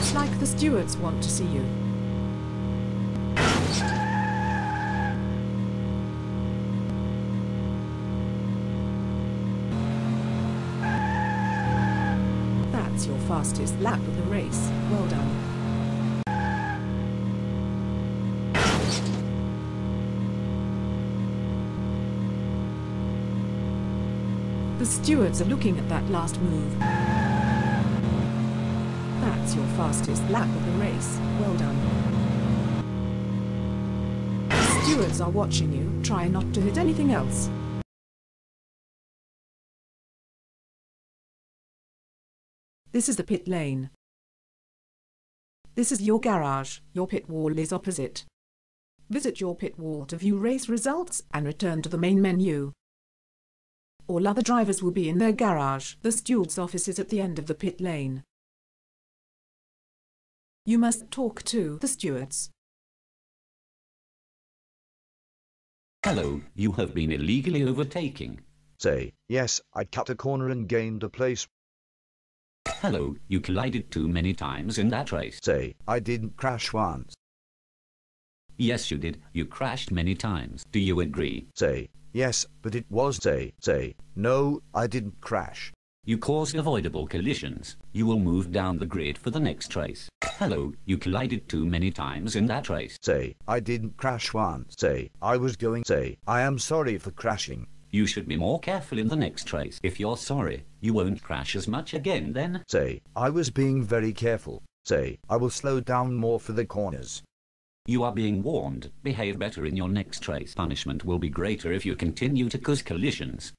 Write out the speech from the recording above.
Looks like the stewards want to see you. That's your fastest lap of the race. Well done. The stewards are looking at that last move. That's your fastest lap of the race. Well done. The stewards are watching you. Try not to hit anything else. This is the pit lane. This is your garage. Your pit wall is opposite. Visit your pit wall to view race results and return to the main menu. All other drivers will be in their garage. The steward's office is at the end of the pit lane. You must talk to the stewards. Hello, you have been illegally overtaking. Say, yes, I cut a corner and gained a place. Hello, you collided too many times in that race. Say, I didn't crash once. Yes, you did. You crashed many times. Do you agree? Say, yes, but it was say, no, I didn't crash. You caused avoidable collisions. You will move down the grid for the next race. Hello, you collided too many times in that race. Say, I didn't crash once. Say, I was going. Say, I am sorry for crashing. You should be more careful in the next race. If you're sorry, you won't crash as much again then. Say, I was being very careful. Say, I will slow down more for the corners. You are being warned. Behave better in your next race. Punishment will be greater if you continue to cause collisions.